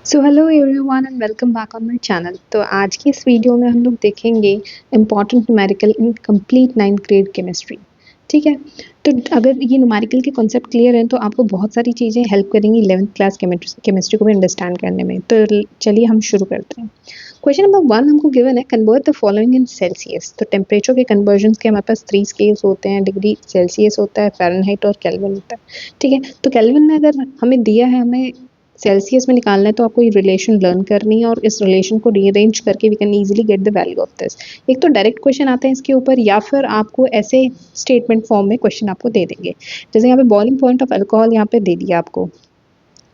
So hello everyone and welcome back on my channel. तो आज की इस वीडियो में हम लोग देखेंगे important numerical in complete 9th grade chemistry. ठीक है, तो अगर ये न्यूमेरिकल के कॉन्सेप्ट क्लियर हैं तो आपको बहुत सारी चीज़ें हेल्प करेंगी 11th क्लास केमिस्ट्री को भी अंडरस्टैंड करने में। तो चलिए हम शुरू करते हैं। क्वेश्चन नंबर 1 हमको गिवन है, convert the following in Celsius. तो टेम्परेचर के कन्वर्जन के हमारे पास 3 स्केल्स होते हैं, डिग्री सेल्सियस होता है, फ़ारेनहाइट और केल्विन होता है। ठीक है, तो केल्विन में अगर हमें दिया है, हमें सेल्सियस में निकालना है, तो आपको ये रिलेशन लर्न करनी है और इस रिलेशन को रीअरेंज करके we can easily get the value of this. एक तो डायरेक्ट क्वेश्चन आते हैं इसके ऊपर, या फिर आपको ऐसे स्टेटमेंट फॉर्म में क्वेश्चन आपको दे देंगे। जैसे यहाँ पे बॉइलिंग पॉइंट ऑफ अल्कोहल यहाँ पे दे दिया आपको,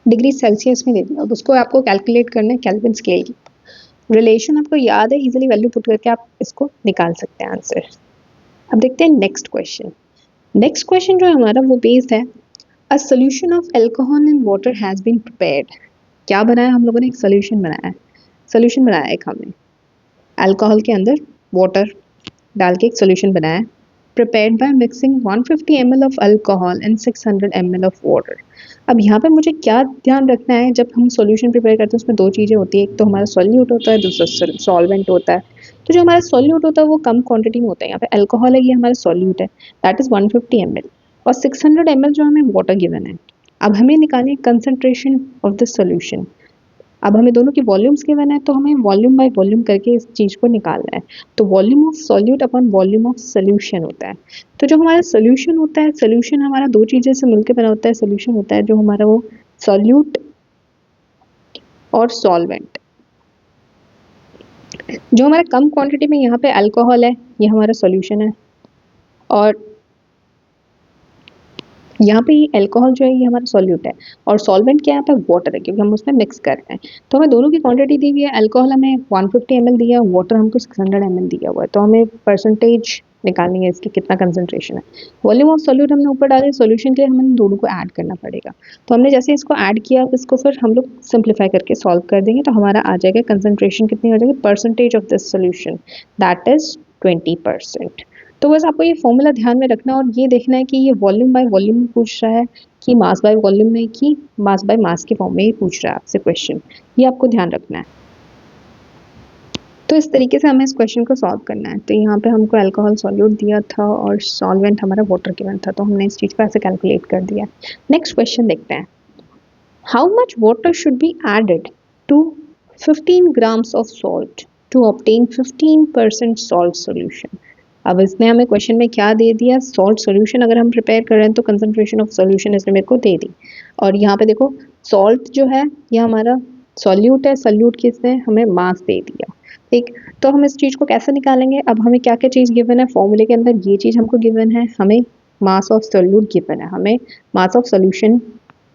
डिग्री सेल्सियस में दे दिया, अब उसको आपको कैलकुलेट करना है केल्विन स्केल की। रिलेशन आपको याद है, इजीली वैल्यू पुट करके आप इसको निकाल सकते हैं आंसर। अब देखते हैं नेक्स्ट क्वेश्चन। नेक्स्ट क्वेश्चन जो है हमारा वो बेस्ड है, a solution of alcohol in water has been prepared. क्या बनाया हम लोगों ने? एक सोल्यूशन बनाया है। सोल्यूशन बनाया एक हमने अल्कोहल के अंदर वाटर डाल के एक सोल्यूशन बनाया है। Prepared by mixing 150 ml of alcohol and 600 ml of water. अब यहाँ पे मुझे क्या ध्यान रखना है, जब हम सोल्यूशन प्रिपेयर करते हैं उसमें दो चीज़ें होती है, एक तो हमारा सॉल्यूट होता है, दूसरा सॉल्वेंट होता है। तो जो हमारा सॉल्यूट होता है वो कम क्वांटिटी में होता है। यहाँ पे अल्कोहल है, ये हमारा सॉल्यूट है, दैट इज़ 150 ml, और 600 ml जो हमें वाटर गिवन है। अब हमें निकालनी है कंसनट्रेशन ऑफ द सोल्यूशन। अब हमें दोनों की वॉल्यूम्स गिवन है, तो हमें वॉल्यूम बाय वॉल्यूम करके इस चीज़ को निकालना है। तो volume of solute upon volume of solution होता है। तो जो हमारा सोल्यूशन होता है, सोल्यूशन हमारा दो चीज़ें से मिलकर बना होता है। सोल्यूशन होता है जो हमारा वो सॉल्यूट और सॉल्वेंट। जो हमारा कम क्वांटिटी में यहाँ पे अल्कोहल है, ये हमारा सोल्यूशन है, और यहाँ पे ये अल्कोहल जो है ये हमारा सॉल्यूट है, और सॉल्वेंट क्या है यहाँ पे? वाटर है, क्योंकि हम उसमें मिक्स कर रहे हैं। तो हमें दोनों की क्वांटिटी दी हुई है, अल्कोहल हमें 150 ml दिया है, वाटर हमको 600 ml दिया हुआ है। तो हमें परसेंटेज निकालनी है इसकी, कितना कंसनट्रेशन है। वॉल्यूम ऑफ सॉल्यूट हमने ऊपर डाले, सॉल्यूशन के लिए हमें दोनों को ऐड करना पड़ेगा। तो हमने जैसे इसको ऐड किया, इसको फिर हम लोग सिंप्लीफाई करके सॉल्व कर देंगे, तो हमारा आ जाएगा कंसनट्रेशन कितनी हो जाएगी, percentage of this solution, that is 20%। तो बस आपको ये फॉर्मूला ध्यान में रखना है और ये देखना है कि ये वॉल्यूम बाय वॉल्यूम में पूछ रहा है कि मास बाय वॉल्यूम में, कि मास बाय मास के फॉर्म में ही पूछ रहा है आपसे क्वेश्चन। ये आपको ध्यान रखना है। तो इस तरीके से हमें इस क्वेश्चन को सॉल्व करना है। तो यहाँ पे हमको अल्कोहल सॉल्यूट दिया था और सॉल्वेंट हमारा वाटर गिवन था, तो हमने इस चीज़ को ऐसे कैलकुलेट कर दिया। नेक्स्ट क्वेश्चन देखते हैं। How much water should be added to 15 grams of salt to obtain 15% salt solution। अब इसने हमें क्वेश्चन में क्या दे दिया, सॉल्ट सोल्यूशन अगर हम प्रिपेयर कर रहे हैं तो कंसंट्रेशन ऑफ सोल्यूशन इसने मेरे को दे दी। और यहाँ पे देखो सॉल्ट जो है ये हमारा सॉल्यूट है, सॉल्यूट की इसने हमें मास दे दिया। ठीक, तो हम इस चीज़ को कैसे निकालेंगे? अब हमें क्या क्या चीज़ गिवन है फॉर्मूले के अंदर, ये चीज़ हमको गिवन है, हमें मास ऑफ सॉल्यूट गिवन है, हमें मास ऑफ सोल्यूशन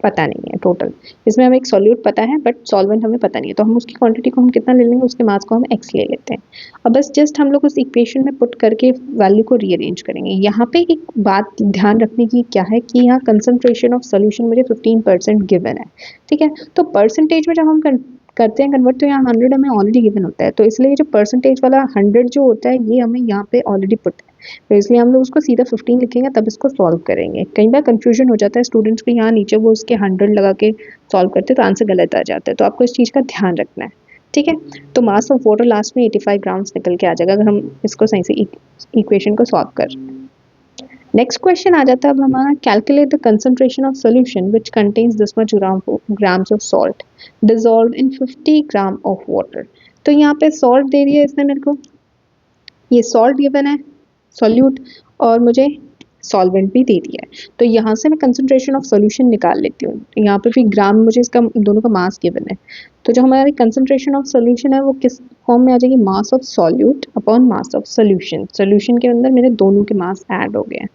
पता नहीं है टोटल। इसमें हमें एक सॉल्यूट पता है बट सॉल्वेंट हमें पता नहीं है, तो हम उसकी क्वांटिटी को हम कितना ले लेंगे, उसके मास को हम x ले लेते हैं। अब बस जस्ट हम लोग उस इक्वेशन में पुट करके वैल्यू को रीअरेंज करेंगे। यहाँ पे एक बात ध्यान रखने की क्या है कि यहाँ कंसंट्रेशन ऑफ सोल्यूशन मुझे 15% गिवन है। ठीक है, तो परसेंटेज में जब हम करते हैं कन्वर्ट, तो यहाँ 100 हमें ऑलरेडी गिवन होता है, तो इसलिए जो परसेंटेज वाला 100 जो होता है ये हमें यहाँ पे ऑलरेडी पुट है, तो इसलिए हम लोग उसको सीधा 15 लिखेंगे, तब इसको सॉल्व करेंगे। कई बार कंफ्यूजन हो जाता है स्टूडेंट्स को, यहाँ नीचे वो उसके 100 लगा के सॉल्व करते हैं तो आंसर गलत आ जाता है, तो आपको इस चीज़ का ध्यान रखना है। ठीक है, तो मास ऑफ वाटर लास्ट में 85 ग्राम्स निकल के आ जाएगा अगर हम इसको सही से इक्वेशन को सॉल्व कर। नेक्स्ट क्वेश्चन आ जाता है अब हमारा, calculate the concentration of solution which contains this much grams of salt dissolve in 50 gram of water. तो यहाँ पे सॉल्ट दे दिया इसने मेरे को, ये सॉल्ट गिवन है, सॉल्यूट, और मुझे सॉल्वेंट भी दे दिया है। तो यहाँ से मैं कंसंट्रेशन ऑफ सॉल्यूशन निकाल लेती हूँ। यहाँ पे फिर ग्राम मुझे इसका दोनों का मास गिवन है, तो जो हमारी कंसंट्रेशन ऑफ सॉल्यूशन है वो किस फॉर्म में आ जाएगी, मास of solute upon mass of solution. Solution के अंदर मेरे दोनों के मास ऐड हो गए हैं,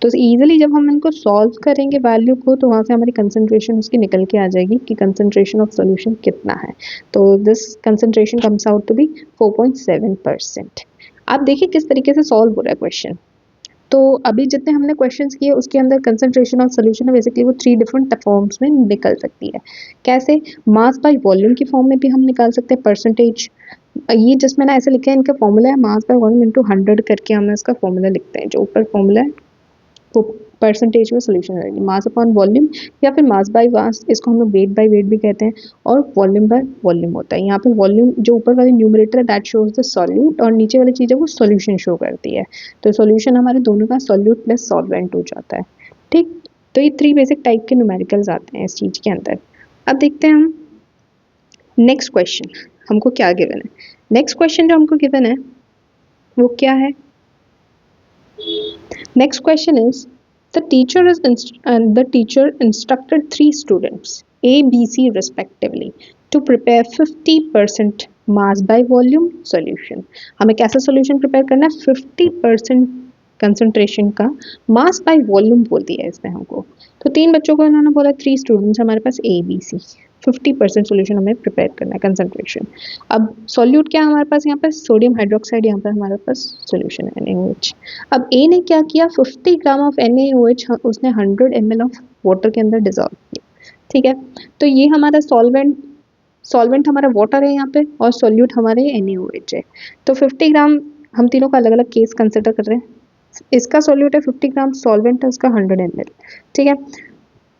तो ईजिली जब हम इनको सॉल्व करेंगे वैल्यू को, तो वहाँ से हमारी कंसंट्रेशन उसकी निकल के आ जाएगी कि कंसंट्रेशन ऑफ सॉल्यूशन कितना है। तो this concentration comes out to be 4.7%। आप देखिए किस तरीके से सॉल्व हो रहा है क्वेश्चन। तो अभी जितने हमने क्वेश्चंस किए उसके अंदर कंसंट्रेशन ऑफ सोल्यूशन है बेसिकली वो 3 डिफरेंट फॉर्म्स में निकल सकती है। कैसे? मास बाय वॉल्यूम की फॉर्म में भी हम निकाल सकते हैं परसेंटेज। ये जस्ट मैंने ऐसे लिखा है, इनका फॉर्मूला है मास बाय वॉल्यूम इंटू 100 करके हम इसका फॉर्मूला लिखते हैं। जो ऊपर फॉर्मूला है वो परसेंटेज में सोल्यूशन रहेगी। मास अपॉन वॉल्यूम या फिर मास बाय मास, इसको हम लोग वेट बाय वेट भी कहते हैं, और वॉल्यूम बाय वॉल्यूम होता है। यहाँ पे वॉल्यूम जो ऊपर वाली न्यूमरेटर है दैट शोज द सॉल्यूट, और नीचे वाली चीज़ है वो सॉल्यूशन शो करती है। तो सॉल्यूशन हमारे दोनों का सॉल्यूट प्लस सॉल्वेंट हो जाता है। ठीक, तो ये 3 बेसिक टाइप के न्यूमेरिकल्स आते हैं इस चीज़ के अंदर। अब देखते हैं हम नेक्स्ट क्वेश्चन हमको क्या गिवन है। नेक्स्ट क्वेश्चन जो हमको गिवन है वो क्या है? Next question is the teacher instructed 3 students A, B, C respectively to prepare 50% mass by volume solution। हमें कैसा solution prepare करना है? 50% कंसंट्रेशन का मास बाय वॉल्यूम बोल दिया है इसने हमको। तो 3 बच्चों को इन्होंने बोला, 3 स्टूडेंट्स हमारे पास A, B, C, 50% सोल्यूशन हमें प्रिपेयर करना है कंसंट्रेशन। अब सॉल्यूट क्या है हमारे पास? यहाँ पर सोडियम हाइड्रोक्साइड, यहाँ पर हमारे पास सोल्यूशन है NaOH। अब ए ने क्या किया? 50 ग्राम ऑफ NaOH उसने 100 ml ऑफ वाटर के अंदर डिजॉल्व किया। ठीक है, तो ये हमारा सॉल्वेंट हमारा वाटर है यहाँ पे, और सॉल्यूट हमारे NaOH है। तो 50 ग्राम, हम तीनों का अलग अलग केस कंसिडर कर रहे हैं। इसका सॉल्यूट है 50 ग्राम, सॉल्वेंट है उसका 100 ml। ठीक है,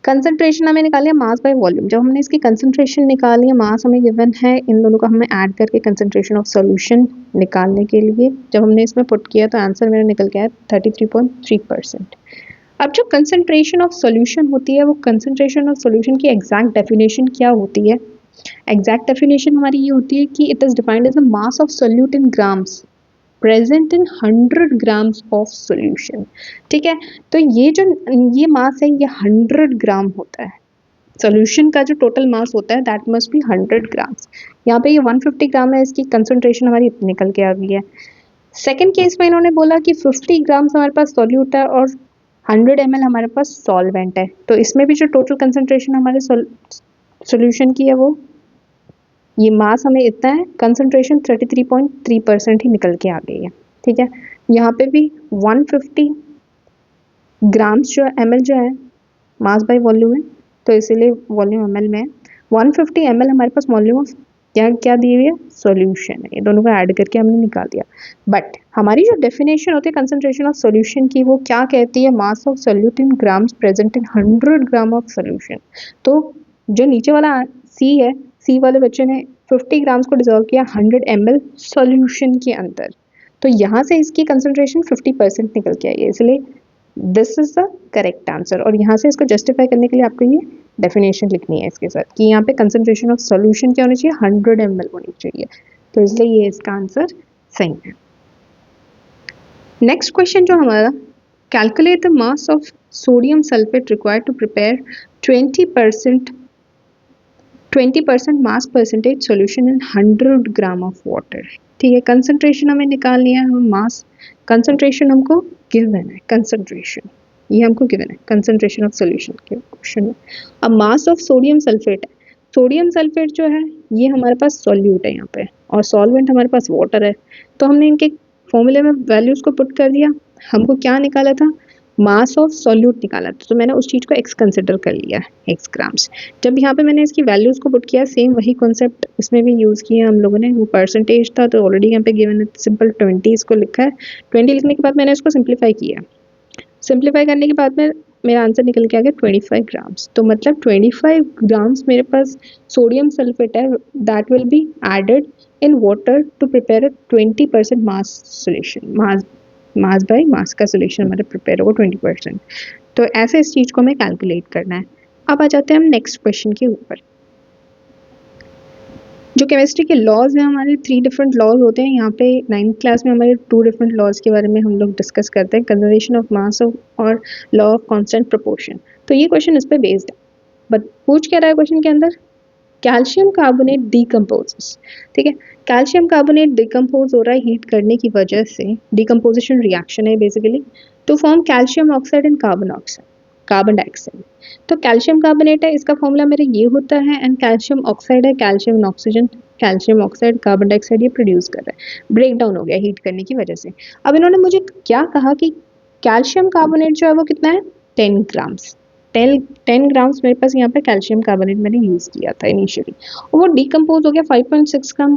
कंसंट्रेशन हमें निकाली है मास बाय वॉल्यूम। जब हमने इसकी कंसंट्रेशन निकाली है, मास हमें गिवन है, इन दोनों का हमें ऐड करके कंसंट्रेशन ऑफ सॉल्यूशन निकालने के लिए जब हमने इसमें पुट किया तो आंसर मेरा निकल गया है 33.3%। अब जो कंसंट्रेशन ऑफ सॉल्यूशन होती है, वो कंसंट्रेशन ऑफ सॉल्यूशन की एग्जैक्ट डेफिनेशन क्या होती है? एग्जैक्ट डेफिनेशन हमारी ये होती है कि it is defined as the mass of solute in grams present in 100 grams of solution. ठीक है, तो ये मास है, ये 100 ग्राम होता है। सोल्यूशन का जो टोटल मास होता है दैट मस्ट बी 100 ग्राम्स। यहाँ पे ये 150 ग्राम है, इसकी कंसंट्रेशन हमारी निकल के आ गई है। सेकेंड केस में इन्होंने बोला कि 50 ग्राम्स हमारे पास सॉल्यूट है और 100 ml हमारे पास सॉल्वेंट है। तो इसमें भी जो टोटल कंसंट्रेशन हमारे सोल्यूशन की है वो ये मास हमें इतना है, कंसंट्रेशन 33.3% ही निकल के आ गई है। ठीक है, यहाँ पे भी 150 ग्राम्स जो ml जो है मास बाय वॉल्यूम है, तो इसीलिए वॉल्यूम ml में है। 150 ml हमारे पास वॉल्यूम ऑफ क्या दी हुई है? सॉल्यूशन है। ये दोनों को ऐड करके हमने निकाल दिया। बट हमारी जो डेफिनेशन होती है कंसंट्रेशन ऑफ सॉल्यूशन की, वो क्या कहती है? मास of solute in grams present in 100 gram of solution. तो जो नीचे वाला सी है, सी वाले बच्चे ने 50 ग्राम्स को डिजोल्व किया 100 ml सॉल्यूशन के अंदर, तो यहाँ से इसकी कंसंट्रेशन 50% निकल के आई है, इसलिए this is the correct answer. और यहाँ से इसको जस्टिफाई करने के लिए आपको ये डेफिनेशन लिखनी है इसके साथ कि यहाँ पे कंसंट्रेशन ऑफ सॉल्यूशन क्या होनी चाहिए? 100 ml होनी चाहिए, तो इसलिए ये इसका आंसर सही है। नेक्स्ट क्वेश्चन जो हमारा, calculate the mass of sodium sulphate required to prepare 20% mass percentage solution in 100 gram of water. ठीक है, कंसंट्रेशन हमें निकालनी है, हम मास कंसंट्रेशन हमको गिवन है, कंसंट्रेशन ये हमको गिवन है कंसंट्रेशन ऑफ सॉल्यूशन के क्वेश्चन में। अब मास ऑफ सोडियम सल्फेट है, सोडियम सल्फेट जो है ये हमारे पास सॉल्यूट है यहाँ पे, और सॉल्वेंट हमारे पास वाटर है। तो हमने इनके फॉर्मूले में वैल्यूज को पुट कर दिया, हमको क्या निकाला था? मास ऑफ सॉल्यूट निकाला था, तो मैंने उस चीज़ को x कंसिडर कर लिया, x ग्राम्स। जब यहाँ पे मैंने इसकी वैल्यूज़ को पुट किया, सेम वही कॉन्सेप्ट इसमें भी यूज़ किया हम लोगों ने। वो परसेंटेज था तो ऑलरेडी यहाँ पे गिवन है, सिंपल 20 इसको लिखा है। 20 लिखने के बाद मैंने इसको सिंप्लीफाई किया, सिंप्लीफाई करने के बाद में मेरा आंसर निकल के आ गया 25 ग्राम्स। तो मतलब 25 ग्राम्स मेरे पास सोडियम सल्फेट है, that will be added in water to prepare 20% mass solution. Mass by mass का सोल्यूशन हमारा प्रिपेयर होगा 20%। तो ऐसे इस चीज़ को हमें कैलकुलेट करना है। अब आ जाते हैं हम नेक्स्ट क्वेश्चन के ऊपर। जो केमिस्ट्री के लॉज हैं हमारे 3 डिफरेंट लॉज होते हैं। यहाँ पे 9th क्लास में हमारे 2 डिफरेंट लॉज के बारे में हम लोग डिस्कस करते हैं, कंजर्वेशन ऑफ मास और लॉ ऑफ कांस्टेंट प्रोपोर्शन। तो ये क्वेश्चन इस पे बेस्ड है, बट पूछ क्या रहा है क्वेश्चन के अंदर? Calcium carbonate decomposes. ठीक है, कैल्शियम कार्बोनेट डिकम्पोज हो रहा है हीट करने की वजह से, डिकम्पोजिशन रिएक्शन है basically, to form calcium oxide and carbon dioxide. तो कैल्शियम कार्बोनेट है, इसका फॉर्मूला मेरा ये होता है, एंड कैल्शियम ऑक्साइड है, calcium oxygen, calcium oxide carbon dioxide ये प्रोड्यूस कर रहा है, ब्रेक डाउन हो गया हीट करने की वजह से। अब इन्होंने मुझे क्या कहा कि कैल्शियम कार्बोनेट जो है वो कितना है? 10 ग्राम्स। 10 ग्राम्स मेरे पास यहाँ पे कैल्शियम कार्बोनेट मैंने यूज़ किया था इनिशियली, और वो डिकम्पोज हो गया 5.6 ग्राम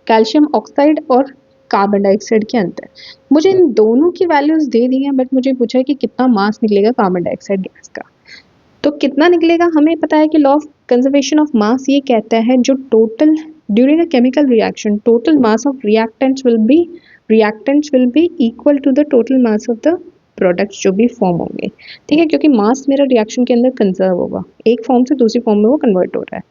कैल्शियम ऑक्साइड और कार्बन डाइऑक्साइड के अंदर। मुझे इन दोनों की वैल्यूज दे दी हैं, बट मुझे पूछा है कि कितना मास निकलेगा कार्बन डाइऑक्साइड गैस का। तो कितना निकलेगा, हमें पता है कि law of conservation of mass ये कहता है जो total during a chemical reaction total mass of reactants will be equal to the total mass of the products जो भी फॉर्म होंगे। ठीक है, क्योंकि मास मेरा रिएक्शन के अंदर कंजर्व होगा, एक फॉर्म से दूसरी फॉर्म में वो कन्वर्ट हो रहा है।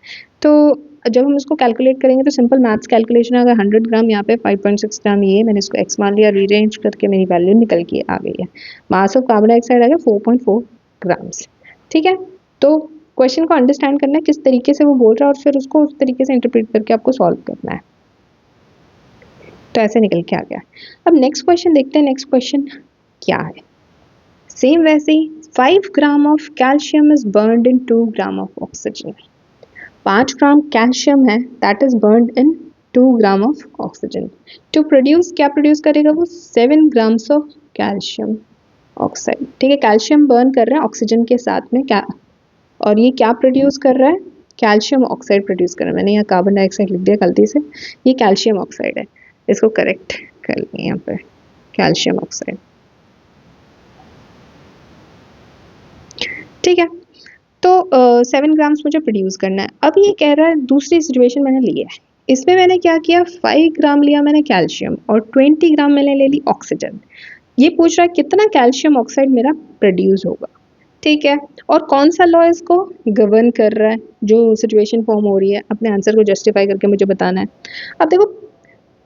तो जब हम इसको कैलकुलेट करेंगे तो सिंपल मैथ्स कैलकुलेशन है, अगर 100 ग्राम यहाँ पे 5.6 ग्राम ये मैंने इसको एक्स मान लिया, रीअरेंज करके मेरी वैल्यू निकल के आ गई है। मास ऑफ कार्बन डाइऑक्साइड आ गया 4.4 ग्राम्स। ठीक है, तो क्वेश्चन को अंडरस्टैंड करना है किस तरीके से वो बोल रहा है और फिर उसको उस तरीके से इंटरप्रेट करके आपको सॉल्व करना है। तो ऐसे निकल के आ गया। अब नेक्स्ट क्वेश्चन देखते हैं, नेक्स्ट क्वेश्चन क्या है। सेम वैसे ही 5 gram of calcium is burned in 2 gram of oxygen. 5 gram calcium है that is burned in 2 gram of oxygen. To produce, क्या प्रोड्यूस करेगा वो, 7 ग्राम्स ऑफ कैल्शियम ऑक्साइड। ठीक है, कैल्शियम बर्न कर रहे हैं ऑक्सीजन के साथ में क्या, और ये क्या प्रोड्यूस कर रहा है, कैल्शियम ऑक्साइड प्रोड्यूस कर रहा है। मैंने यहाँ कार्बन डाइऑक्साइड लिख दिया गलती से, ये कैल्शियम ऑक्साइड है, इसको करेक्ट कर लें यहाँ पे, कैल्शियम ऑक्साइड। ठीक है, तो 7 ग्राम्स मुझे प्रोड्यूस करना है। अब ये कह रहा है दूसरी सिचुएशन मैंने ली है, इसमें मैंने क्या किया, 5 ग्राम लिया मैंने कैल्शियम और 20 ग्राम मैंने ले ली ऑक्सीजन। ये पूछ रहा है कितना कैल्शियम ऑक्साइड मेरा प्रोड्यूस होगा। ठीक है, और कौन सा लॉ इसको गवर्न कर रहा है, जो सिचुएशन फॉर्म हो रही है, अपने आंसर को जस्टिफाई करके मुझे बताना है। अब देखो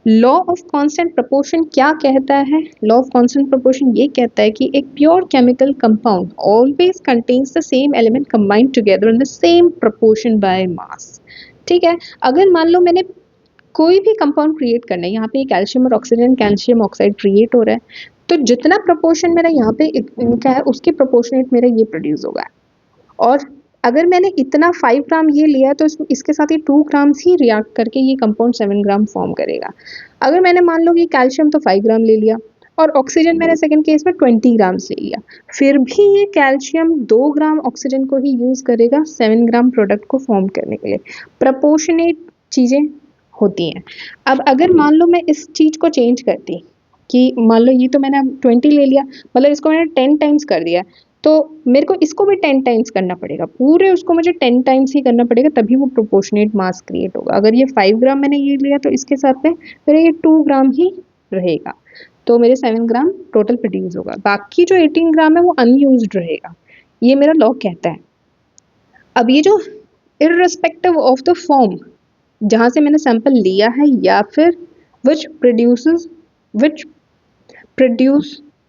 लॉ ऑफ कांस्टेंट प्रोपोर्शन क्या कहता है, लॉ ऑफ कांस्टेंट प्रोपोर्शन ये कहता है कि एक pure chemical compound always contains the same element combined together in the same proportion by mass. ठीक है, अगर मान लो मैंने कोई भी कंपाउंड क्रिएट करना है, यहाँ पे कैल्शियम और ऑक्सीजन, कैल्शियम ऑक्साइड क्रिएट हो रहा है, तो जितना प्रोपोर्शन मेरा यहाँ पे इनका है उसके प्रोपोर्शनेट मेरा ये प्रोड्यूस होगा। और अगर मैंने इतना 5 ग्राम ये लिया है तो इसके साथ ही 2 ग्राम्स ही रिएक्ट करके ये कंपाउंड 7 ग्राम फॉर्म करेगा। अगर मैंने मान लो कि कैल्शियम तो 5 ग्राम ले लिया और ऑक्सीजन मैंने सेकंड केस में 20 ग्राम्स ले लिया, फिर भी ये कैल्शियम 2 ग्राम ऑक्सीजन को ही यूज करेगा 7 ग्राम प्रोडक्ट को फॉर्म करने के लिए। प्रपोर्शनेट चीजें होती हैं। अब अगर मान लो मैं इस चीज को चेंज करती कि मान लो ये तो मैंने 20 ले लिया, मतलब इसको मैंने 10 टाइम्स कर दिया, तो मेरे को इसको भी 10 टाइम्स करना पड़ेगा, पूरे उसको मुझे 10 टाइम्स ही करना पड़ेगा, तभी वो प्रोपोर्शनेट मास क्रिएट होगा। अगर ये 5 ग्राम मैंने ये लिया तो इसके साथ में फिर ये 2 ग्राम ही रहेगा, तो मेरे 7 ग्राम टोटल प्रोड्यूस होगा, बाकी जो 18 ग्राम है वो अनयूज्ड रहेगा। ये मेरा लॉ कहता है। अब ये जो इररिस्पेक्टिव ऑफ द फॉर्म जहाँ से मैंने सैंपल लिया है या फिर which produce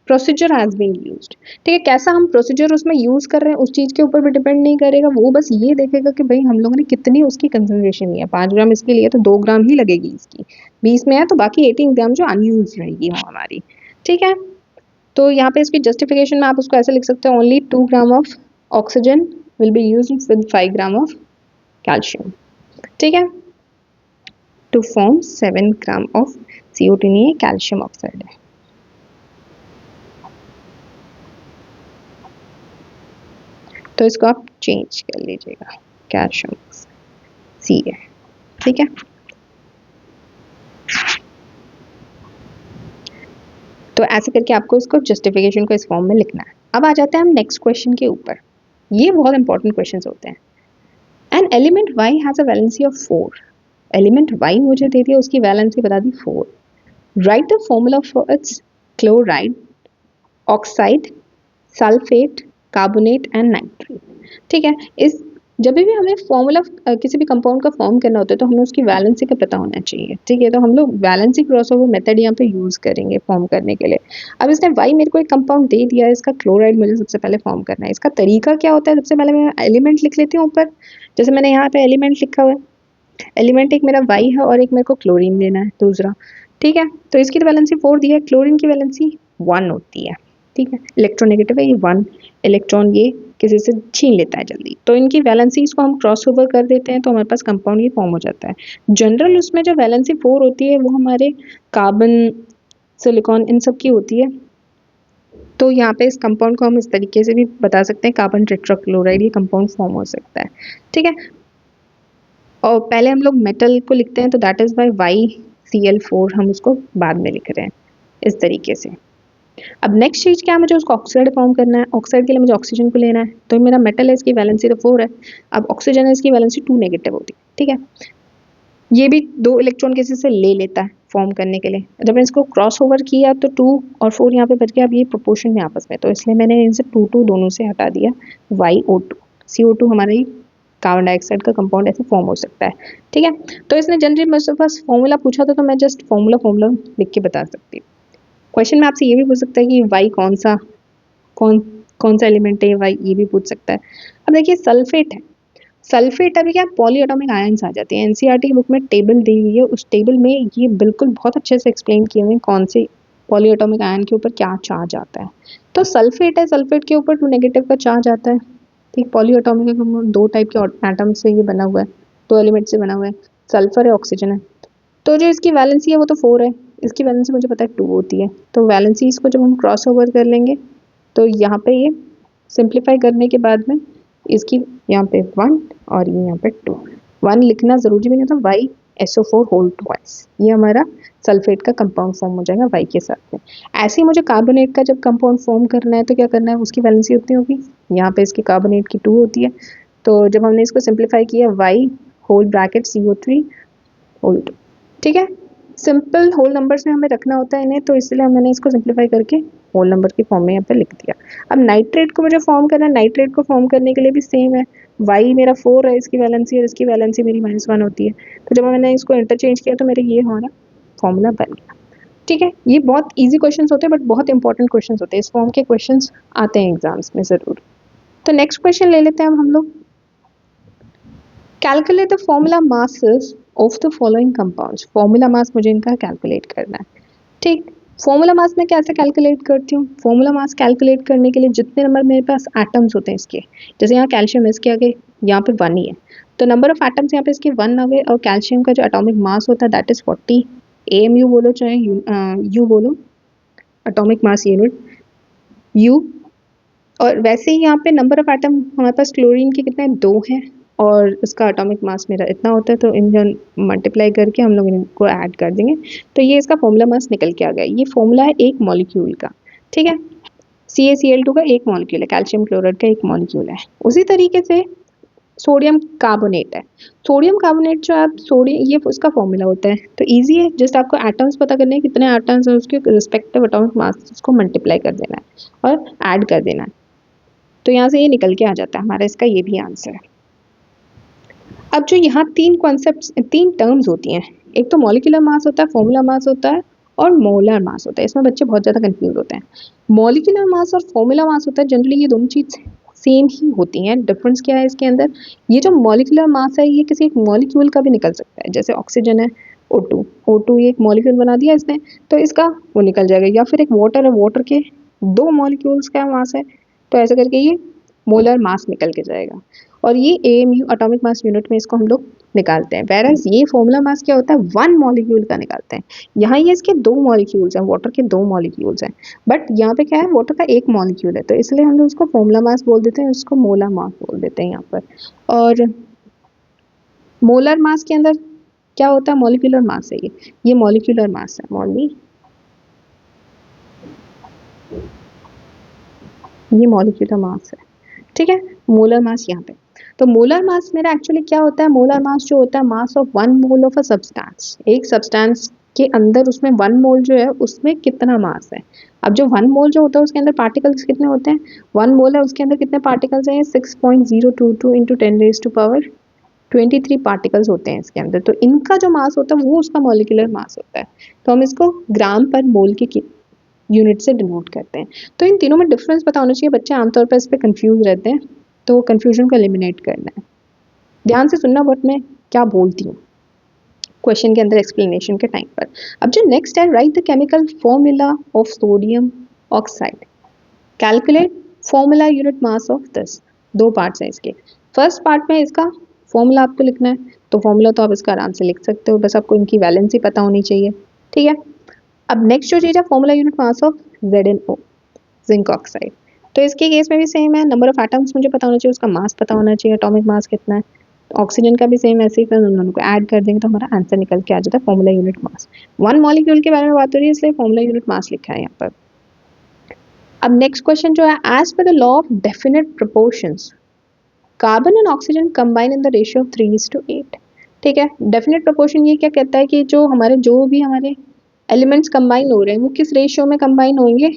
procedure has been used. ठीक है, कैसा हम प्रोसीजर उसमें यूज कर रहे हैं उस चीज के ऊपर भी डिपेंड नहीं करेगा, वो बस ये देखेगा कि भाई हम लोगों ने कितनी उसकी कंसंट्रेशन लिया। 5 ग्राम इसके लिए तो 2 ग्राम ही लगेगी इसकी, 20 में है तो बाकी 18 ग्राम जो अनयूज रहेगी वो हमारी। ठीक है, तो यहाँ पे इसकी जस्टिफिकेशन में आप उसको ऐसे लिख सकते हैं, only 2 gram of oxygen will be used with 5 gram of calcium. ठीक है, to form 7 gram of CO2, नहीं है कैल्शियम ऑक्साइड है। तो इसको आप चेंज कर लीजिएगा, कैल्शियम सी है। ठीक है, तो ऐसे करके आपको इसको जस्टिफिकेशन को इस फॉर्म में लिखना है। अब आ जाते हैं हम नेक्स्ट क्वेश्चन के ऊपर, ये बहुत इंपॉर्टेंट क्वेश्चंस होते हैं। An element Y has a valency of 4। Element Y मुझे दे दिया, उसकी वैलेंसी बता दी 4। Right the formula for its chloride, oxide, sulphate, carbonate and nitrate. ठीक है, इस जब भी हमें फॉर्मूला किसी भी कंपाउंड का फॉर्म करना होता है तो हमें उसकी वैलेंसी का पता होना चाहिए। ठीक है, तो हम लोग वैलेंसी क्रॉसओवर मेथड यहाँ पे यूज करेंगे फॉर्म करने के लिए। अब इसने वाई मेरे को एक कंपाउंड दे दिया है, इसका क्लोराइड मुझे सबसे पहले फॉर्म करना है। इसका तरीका क्या होता है, सबसे पहले मैं एलिमेंट लिख लेती हूँ ऊपर, जैसे मैंने यहाँ पे एलिमेंट लिखा हुआ है। एलिमेंट एक मेरा वाई है और एक मेरे को क्लोरीन लेना है दूसरा। ठीक है, तो इसकी तो वैलेंसी 4 दी है, क्लोरीन की वैलेंसी 1 होती है। ठीक है, इलेक्ट्रोनेगेटिव है, ये 1 इलेक्ट्रॉन ये किसी से छीन लेता है जल्दी, तो इनकी वैलेंसीज को हम क्रॉस ओवर कर देते हैं तो हमारे पास कंपाउंड ये फॉर्म हो जाता है। जनरल उसमें जो वैलेंसी 4 होती है वो हमारे कार्बन, सिलिकॉन, इन सब की होती है। तो यहाँ पे इस कंपाउंड को हम इस तरीके से भी बता सकते हैं, कार्बन टेट्राक्लोराइड ये कंपाउंड फॉर्म हो सकता है। ठीक है, और पहले हम लोग मेटल को लिखते हैं तो दैट इज बाय Cl4 हम उसको बाद में लिख रहे हैं इस तरीके से। अब नेक्स्ट चीज क्या है, मुझे उसको ऑक्साइड फॉर्म करना है। ऑक्साइड के लिए मुझे ऑक्सीजन को लेना है, तो मेरा मेटल है, इसकी वैलेंसी तो 4 है। अब ऑक्सीजन है, इसकी वैलेंसी 2 नेगेटिव होती है, ठीक है। ये भी 2 इलेक्ट्रॉन किसी से ले लेता है फॉर्म करने के लिए। जब मैंने इसको क्रॉस ओवर किया तो 2 और 4 यहाँ पे बच गया। अब ये प्रोपोर्शन में आपस में, तो इसलिए मैंने इनसे 2 दोनों से हटा दिया। YO2 CO2 हमारा ही कार्बन डाइऑक्साइड का कंपाउंड ऐसे फॉर्म हो सकता है, ठीक है। तो इसने जनरली मुझसे बस फॉर्मूला पूछा था, तो मैं जस्ट फॉर्मूला लिख के बता सकती हूँ। क्वेश्चन में आपसे ये भी पूछ सकता है कि वाई कौन कौन सा एलिमेंट है, वाई ये भी पूछ सकता है। अब देखिए सल्फेट है, सल्फेट अभी क्या पॉली एटॉमिक आयंस आ जाते हैं। एनसीईआरटी की बुक में टेबल दी हुई है, उस टेबल में ये बिल्कुल बहुत अच्छे से एक्सप्लेन किए हुए हैं कौन से पॉली एटॉमिक आयन के ऊपर क्या चार्ज आता है। तो सल्फेट है, सल्फेट के ऊपर 2 नेगेटिव का चार्ज आता है, ठीक। पॉली एटॉमिक 2 टाइप के एटम से ये बना हुआ है, 2 एलिमेंट से बना हुआ है, सल्फर है, ऑक्सीजन है। तो जो इसकी वैलेंसी है वो तो 4 है, इसकी वैलेंसी मुझे पता है 2 होती है। तो वैलेंसीज को जब हम क्रॉस ओवर कर लेंगे तो यहाँ पे ये सिंप्लीफाई करने के बाद में इसकी यहाँ पे 1 और ये यहाँ पे 2, 1 लिखना ज़रूरी भी नहीं था, YSO4 होल ट्वाइस, ये हमारा सल्फेट का कंपाउंड फॉर्म हो जाएगा Y के साथ में। ऐसे ही मुझे कार्बोनेट का जब कंपाउंड फॉर्म करना है तो क्या करना है, उसकी वैलेंसी उतनी होगी, यहाँ पे इसकी कार्बोनेट की 2 होती है। तो जब हमने इसको सिंप्लीफाई किया Y whole bracket CO3 whole 2, ठीक है। सिंपल होल नंबर्स में हमें रखना होता है इन्हें, तो इसलिए मैंने इसको सिंप्लीफाई करके होल नंबर की फॉर्म में यहाँ पे लिख दिया। अब नाइट्रेट को मुझे फॉर्म करना है, नाइट्रेट को फॉर्म करने के लिए भी सेम है, वाई मेरा 4 है इसकी वैलेंसी, और इसकी वैलेंसी मेरी -1 होती है। तो जब मैंने इसको इंटरचेंज किया तो मेरे ये हमारा फॉर्मूला बन गया, ठीक है। ये बहुत ईजी क्वेश्चन होते हैं, बट बहुत इंपॉर्टेंट क्वेश्चन होते हैं, इस फॉर्म के क्वेश्चन आते हैं एग्जाम्स में ज़रूर। तो नेक्स्ट क्वेश्चन ले लेते हैं अब हम लोग। Calculate the formula masses of the following compounds. Formula mass मुझे इनका कैलकुलेट करना है, ठीक। फॉर्मूला मास मैं कैसे कैलकुलेट करती हूँ, फॉर्मूला मास कैलकुलेट करने के लिए जितने नंबर मेरे पास एटम्स होते हैं इसके, जैसे यहाँ कैल्शियम इसके आगे यहाँ पे 1 ही है, तो नंबर ऑफ एटम्स यहाँ पे इसके 1 आ गए, और कैल्शियम का जो एटॉमिक मास होता है दैट इज 40 AMU बोलो चाहे यू बोलो, एटॉमिक मास यूनिट यू। और वैसे ही यहाँ पे नंबर ऑफ एटम हमारे पास क्लोरीन के कितने 2 हैं, और इसका एटॉमिक मास मेरा इतना होता है, तो इन मल्टीप्लाई करके हम लोग इनको ऐड कर देंगे, तो ये इसका फॉर्मूला मास निकल के आ गया। ये फॉर्मूला है एक मॉलिक्यूल का, ठीक है। CaCl2 का एक मॉलिक्यूल है, कैल्शियम क्लोराइड का एक मॉलिक्यूल है। उसी तरीके से सोडियम कार्बोनेट है, सोडियम कार्बोनेट जो आप सोडियम ये उसका फॉर्मूला होता है, तो ईजी है, जस्ट आपको एटम्स पता करने हैं कितने एटम्स है, उसके रिस्पेक्टिव एटॉमिक मास को मल्टीप्लाई कर देना है और ऐड कर देना है, तो यहाँ से ये निकल के आ जाता है हमारा, इसका ये भी आंसर है। अब जो यहाँ 3 कॉन्सेप्ट्स 3 टर्म्स होती हैं, एक तो मॉलिक्यूलर मास होता है, फॉर्मूला मास होता है, और मोलर मास होता है। इसमें बच्चे बहुत ज़्यादा कंफ्यूज होते हैं। मॉलिक्यूलर मास और फॉर्मूला मास होता है, जनरली ये दोनों चीज़ सेम ही होती हैं। डिफरेंस क्या है इसके अंदर, ये जो मॉलिक्यूलर मास है ये किसी एक मॉलिक्यूल का भी निकल सकता है, जैसे ऑक्सीजन है O2 ये एक मॉलिक्यूल बना दिया इसने, तो इसका वो निकल जाएगा, या फिर एक वाटर है, वाटर के 2 मॉलिक्यूल्स का मास है, तो ऐसे करके ये मोलर मास निकल के जाएगा। और ये AMU एटॉमिक मास यूनिट में इसको हम लोग निकालते हैं, वेरएज ये फॉर्मूला मास क्या होता है 1 मॉलिक्यूल का निकालते हैं। यहाँ ये इसके 2 मॉलिक्यूल्स हैं, वाटर के 2 मॉलिक्यूल्स हैं, बट यहाँ पे क्या है वाटर का 1 मॉलिक्यूल है, तो इसलिए हम लोग उसको फॉर्मूला मास बोल देते हैं, उसको मोलर मास बोल देते हैं यहाँ पर। और मोलर मास के अंदर क्या होता है, मॉलिक्यूलर मास है, ये मॉलिक्यूलर मास है, ये मॉलिक्यूलर मास है, ठीक है। मोलर मास यहाँ पे, तो मोलर मास मेरा एक्चुअली क्या होता है, मोलर मास जो होता है mass of 1 mole of a substance, एक सब्सटेंस के अंदर उसमें 1 मोल जो है उसमें कितना मास है। अब जो 1 मोल जो होता है उसके अंदर पार्टिकल्स कितने होते हैं, 1 मोल है उसके अंदर कितने पार्टिकल्स हैं, 6.022 इंटू 10⁻23 पार्टिकल्स होते हैं इसके अंदर, तो इनका जो मास होता है वो उसका मॉलिक्यूलर मास होता है, तो हम इसको ग्राम पर मोल की यूनिट से डिनोट करते हैं। तो इन तीनों में डिफरेंस पता होना चाहिए, बच्चे आमतौर पर इस पर कंफ्यूज रहते हैं, तो कंफ्यूजन को एलिमिनेट करना है। ध्यान से सुनना बट मैं क्या बोलती हूँ क्वेश्चन के अंदर एक्सप्लेनेशन के टाइम पर। अब जो नेक्स्ट है, right the chemical formula of sodium oxide, calculate formula unit mass of this. 2 parts हैं इसके, फर्स्ट पार्ट में इसका फॉर्मूला आपको लिखना है, तो फॉर्मूला तो आप इसका आराम से लिख सकते हो, बस आपको इनकी वैलेंसी पता होनी चाहिए, ठीक है। अब नेक्स्ट जो चीज़ है, formula unit mass of ZnO, zinc oxide, तो इसके केस में भी सेम है, नंबर ऑफ एटम्स मुझे पता होना चाहिए, उसका मास पता होना चाहिए, एटॉमिक मास कितना है, ऑक्सीजन का भी सेम ऐसे ही, फिर उन दोनों को ऐड कर देंगे तो हमारा आंसर निकल के आ जाता है formula unit mass. One molecule के बारे में बात हो रही है इसलिए फॉर्मूला यूनिट मास लिखा है यहाँ पर। अब नेक्स्ट क्वेश्चन जो है, as per the law of definite proportions carbon and oxygen combine in the ratio of 3:8। ठीक है, डेफिनेट प्रोपोर्शन ये क्या कहता है कि जो भी हमारे एलिमेंट्स कंबाइन हो रहे हैं वो किस रेशियो में कंबाइन होंगे,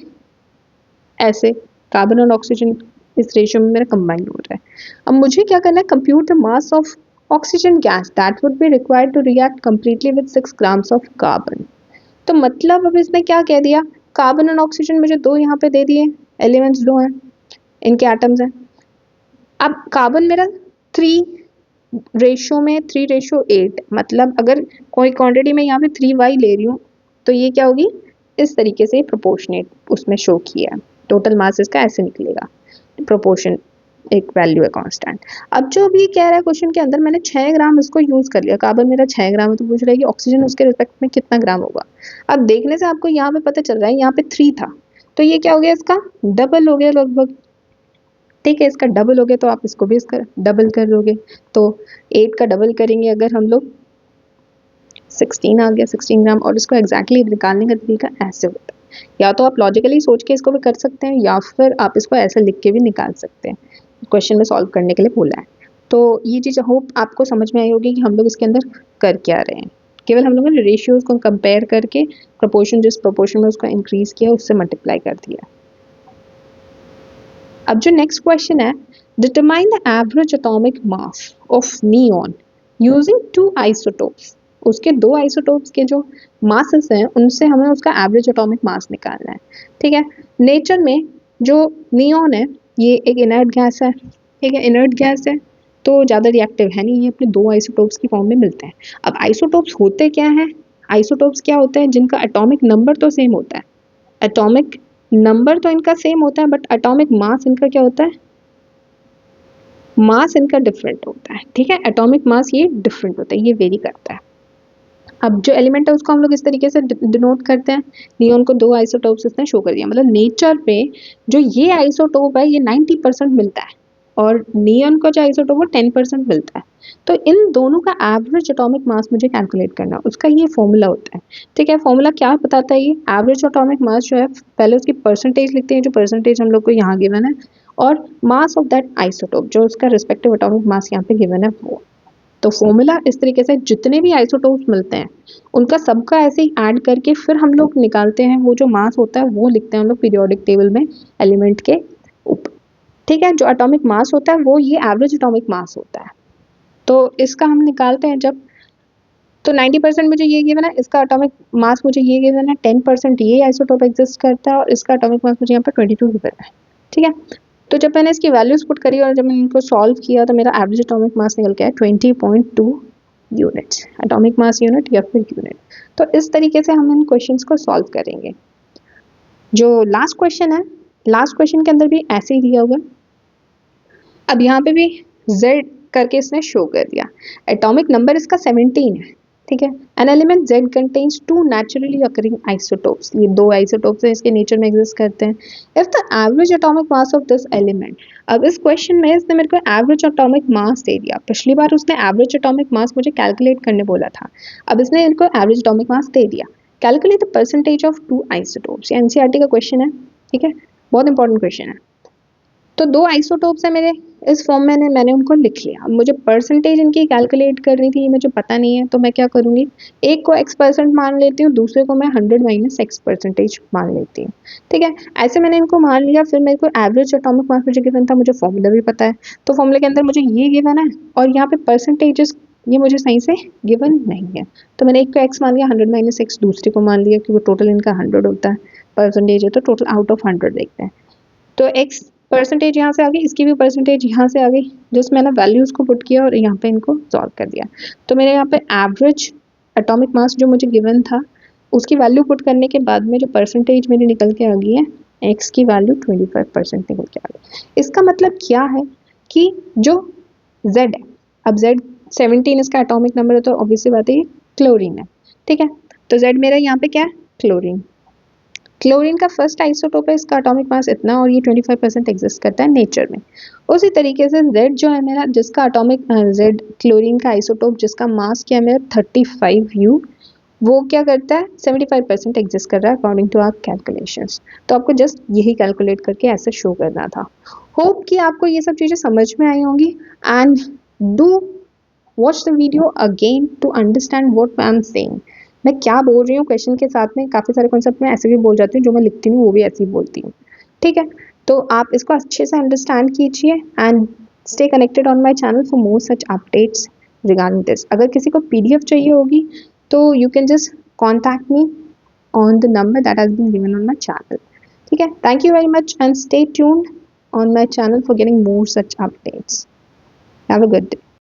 ऐसे कार्बन और ऑक्सीजन इस रेशियो में मेरा कंबाइन हो रहा है। अब मुझे क्या करना है, compute the mass of oxygen gas that would be required to react completely with 6 grams of carbon. तो मतलब अब इसने क्या कह दिया, कार्बन और ऑक्सीजन मुझे दो यहाँ पे दे दिए, एलिमेंट्स दो हैं, इनके एटम्स हैं। अब कार्बन मेरा 3 रेशियो में 3:8, मतलब अगर कोई क्वांटिटी में यहाँ पे 3y ले रही हूँ तो ये क्या होगी, इस तरीके से प्रोपोर्शनेट उसमें शो किया है। टोटल मास इसका ऐसे निकलेगा, प्रोपोर्शन एक वैल्यू है कांस्टेंट। अब जो भी कह रहा है क्वेश्चन के अंदर, मैंने 6 ग्राम इसको यूज कर लिया, कार्बन मेरा 6 ग्राम है, तो पूछ रहा है कि ऑक्सीजन उसके रिस्पेक्ट में कितना ग्राम होगा। अब देखने से आपको यहाँ पे पता चल रहा है, यहाँ पे 3 था तो ये क्या हो गया, इसका डबल हो गया लगभग। ठीक है, इसका डबल हो गया तो आप इसको भी इसका डबल कर लोगे, तो 8 का डबल करेंगे अगर हम लोग 16 आ गया, 16 ग्राम। और इसको एग्जैक्टली निकालने का तरीका ऐसे होता है, या तो आप लॉजिकली सोच के इसको भी कर सकते हैं या फिर आप इसको ऐसे लिख के भी निकाल सकते हैं, क्वेश्चन में सॉल्व करने के लिए बोला है। तो ये चीज़ होप आपको समझ में आई होगी कि हम लोग इसके अंदर कर क्या रहे हैं। केवल हम लोगों ने रेशियोज को कंपेयर करके प्रोपोर्शन, जिस प्रोपोर्शन में उसका इंक्रीज किया उससे मल्टीप्लाई कर दिया। अब जो नेक्स्ट क्वेश्चन है, determine the average atomic mass of neon using 2 isotopes. उसके 2 आइसोटोप्स के जो मासेस हैं उनसे हमें उसका एवरेज एटॉमिक मास निकालना है। ठीक है, नेचर में जो नियॉन है ये एक इनर्ट गैस है। ठीक है, इनर्ट गैस है तो ज़्यादा रिएक्टिव है नहीं, ये अपने 2 आइसोटोप्स की फॉर्म में मिलते हैं। अब आइसोटोप्स होते क्या हैं, आइसोटोप्स क्या होते हैं, जिनका एटॉमिक नंबर तो सेम होता है, एटॉमिक नंबर तो इनका सेम होता है बट एटॉमिक मास इनका क्या होता है, मास इनका डिफरेंट होता है। ठीक है, एटॉमिक मास ये डिफरेंट होता है, ये वेरी करता है। अब जो एलिमेंट है उसको हम लोग इस तरीके से डिनोट करते हैं, नियॉन को 2 आइसोटोप्स इसने शो कर दिया। मतलब नेचर पे जो ये आइसोटोप है ये 90% मिलता है और नियॉन का जो आइसोटोप वो 10% मिलता है। तो इन दोनों का एवरेज एटॉमिक मास मुझे कैलकुलेट करना है, उसका ये फॉर्मूला होता है। ठीक है, फॉर्मूला क्या बताता है ये, एवरेज एटॉमिक मास जो है पहले उसकी परसेंटेज लिखते हैं, जो परसेंटेज हम लोग को यहाँ गिवन है, और मास ऑफ दैट आइसोटोप जो उसका रिस्पेक्टिव एटॉमिक मास यहाँ पे गिवन है वो। तो फॉर्मूला इस तरीके से जितने भी आइसोटोप्स मिलते हैं उनका सबका ऐसे ही ऐड करके फिर हम लोग निकालते हैं, वो जो मास होता है वो लिखते हैं हम लोग पीरियोडिक टेबल में एलिमेंट के ऊपर। ठीक है, जो एटॉमिक मास होता है वो ये एवरेज एटॉमिक मास होता है। तो इसका हम निकालते हैं जब, तो 90% मुझे ये गिवन है, इसका एटॉमिक मास मुझे ये गिवन है, 10% ये आइसोटोप एग्जिस्ट करता है और इसका एटॉमिक मास मुझे यहाँ पर 22 गिवन है। ठीक है, तो जब मैंने इसकी वैल्यूज पुट करी और जब मैंने इनको सॉल्व किया तो मेरा एवरेज एटॉमिक मास निकल के आया 20.2 यूनिट्स, एटॉमिक मास यूनिट या फिर यूनिट। तो इस तरीके से हम इन क्वेश्चंस को सॉल्व करेंगे। जो लास्ट क्वेश्चन है, लास्ट क्वेश्चन के अंदर भी ऐसे ही दिया होगा। अब यहाँ पे भी Z करके इसने शो कर दिया, एटॉमिक नंबर इसका 17 है। ठीक है, an element Z contains 2 naturally occurring isotopes, ये 2 आइसोटोप्स हैं, इसके नेचर में एग्जिस्ट करते हैं। If the average atomic mass of this element, अब इस क्वेश्चन में इसने मेरे को एवरेज एटॉमिक मास दे दिया, पिछली बार उसने एवरेज एटॉमिक मास मुझे कैलकुलेट करने बोला था, अब इसने इनको एवरेज एटॉमिक मास दे दिया। Calculate the percentage of 2 isotopes, ये एनसीईआरटी का क्वेश्चन है। ठीक है, बहुत इंपॉर्टेंट क्वेश्चन है। तो 2 आइसोटोप्स है मेरे, इस फॉर्म में मैंने उनको लिख लिया। अब मुझे परसेंटेज इनकी कैलकुलेट करनी थी, मुझे पता नहीं है, तो मैं क्या करूँगी, एक को x% मान लेती हूँ, दूसरे को मैं 100 - x% मान लेती हूँ। ठीक है, ऐसे मैंने इनको मान लिया। फिर मेरे को एवरेज एटॉमिक मास मुझे गिवन था, मुझे फॉर्मूला भी पता है, तो फॉर्मूले के अंदर मुझे ये गिवन है और यहाँ पे परसेंटेजेस ये मुझे सही से गिवन नहीं है, तो मैंने एक को x मान लिया, 100 - x दूसरे को मान लिया, क्योंकि टोटल इनका 100 होता है, परसेंटेज है तो टोटल आउट ऑफ 100 देखते हैं। तो x परसेंटेज यहाँ से आ गई, इसकी भी परसेंटेज यहाँ से आ गई, जस्ट मैंने वैल्यूज को पुट किया और यहाँ पे इनको सॉल्व कर दिया। तो मेरे यहाँ पे एवरेज एटॉमिक मास जो मुझे गिवन था उसकी वैल्यू पुट करने के बाद में जो परसेंटेज मेरी निकल के आ गई है, x की वैल्यू 25% निकल के आ गई। इसका मतलब क्या है कि जो z है, अब z 17 इसका एटॉमिक नंबर है तो ऑब्वियसली बात है ये क्लोरीन है। ठीक है, तो z मेरा यहाँ पे क्या है, क्लोरीन। क्लोरीन का फर्स्ट आइसोटोप है, इसका एटॉमिक मास इतना और ये 25% एग्जिस्ट करता है नेचर में। उसी तरीके से जेड जो है मेरा, जिसका एटॉमिक जेड क्लोरीन का आइसोटोप जिसका मास क्या है मेरा 35U, वो क्या करता है 75% एग्जिस्ट कर रहा है अकॉर्डिंग टू आवर कैलकुलेशंस। तो आपको जस्ट यही कैलकुलेट करके ऐसे शो करना था। होप कि आपको ये सब चीज़ें समझ में आई होंगी and do watch the video again to understand what I am saying. मैं क्या बोल रही हूँ क्वेश्चन के साथ में काफ़ी सारे कॉन्सेप्ट में ऐसे भी बोल जाती हूँ, जो मैं लिखती हूँ वो भी ऐसे ही बोलती हूँ। ठीक है, तो आप इसको अच्छे से अंडरस्टैंड कीजिए and stay connected on my channel for more such updates regarding this. अगर किसी को PDF चाहिए होगी तो you can just contact me on the number that has been given on my channel. ठीक है, thank you very much and stay tuned on my channel for getting more such updates. Have a good day.